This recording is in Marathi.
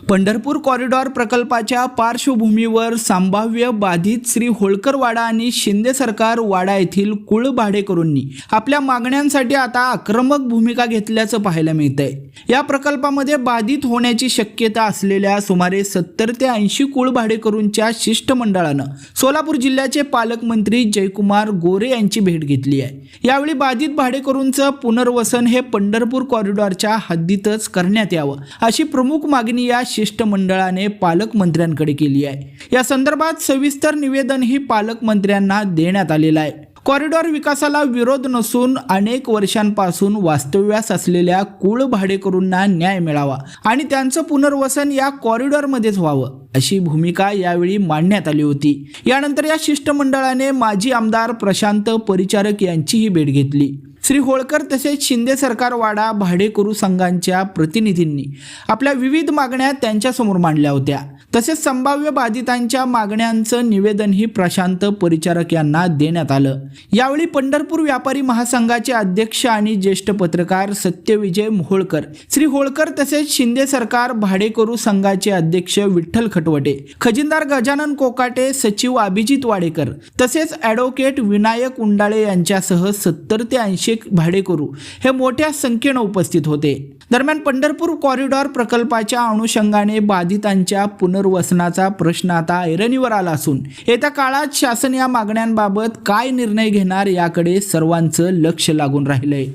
पंढरपूर कॉरिडॉर प्रकल्पाच्या पार्श्वभूमीवर संभाव्य बाधित श्री होळकर वाडा आणि शिंदे सरकार वाडा येथील कुळ भाडेकरूंनी आपल्या मागण्यांसाठी आता आक्रमक भूमिका घेतल्याचं पाहायला मिळतंय। या प्रकल्पामध्ये बाधित होण्याची शक्यता असलेल्या सुमारे 70 ते 80 कुळ भाडेकरूंच्या शिष्टमंडळानं सोलापूर जिल्ह्याचे पालकमंत्री जयकुमार गोरे यांची भेट घेतली आहे। यावेळी बाधित भाडेकरूंचं पुनर्वसन हे पंढरपूर कॉरिडॉरच्या हद्दीतच करण्यात यावं अशी प्रमुख मागणी या शिष्टमंडळाने पालकमंत्र्यांकडे केली आहे। या संदर्भात सविस्तर निवेदनही पालकमंत्र्यांना देण्यात आलेलं आहे। कॉरिडॉर विकासाला विरोध नसून अनेक वर्षांपासून वास्तव्यास असलेल्या कुळ भाडेकरूंना न्याय मिळावा आणि त्यांचं पुनर्वसन या कॉरिडॉरमध्येच व्हावं अशी भूमिका यावेळी मांडण्यात आली होती। यानंतर या शिष्टमंडळाने माजी आमदार प्रशांत परिचारक यांचीही भेट घेतली। श्री होळकर तसेच शिंदे सरकार वाडा भाडेकरू संघांच्या प्रतिनिधींनी आपल्या विविध मागण्या त्यांच्यासमोर मांडल्या होत्या। तसेच संभाव्य बाधितांच्या मागण्यांचं निवेदनही प्रशांत परिचारक यांना देण्यात आलं। यावेळी पंढरपूर व्यापारी महासंघाचे अध्यक्ष आणि ज्येष्ठ पत्रकार सत्यविजय मोहोळकर, श्री होळकर तसेच शिंदे सरकार भाडेकरू संघाचे अध्यक्ष विठ्ठल खटवटे, खजिनदार गजानन कोकाटे, सचिव अभिजित वाडेकर तसेच ॲडव्होकेट विनायक उंडाळे यांच्यासह 70 ते 80 भाडेकरू हे मोठ्या संख्येने उपस्थित होते। दरम्यान पंढरपूर कॉरिडॉर प्रकल्पाच्या अनुषंगाने बाधितांच्या पुनर्वसनाचा प्रश्न आता ऐरणीवर आला असून येत्या काळात शासन या मागण्यांबाबत काय निर्णय घेणार याकडे सर्वांचं लक्ष लागून राहिलंय।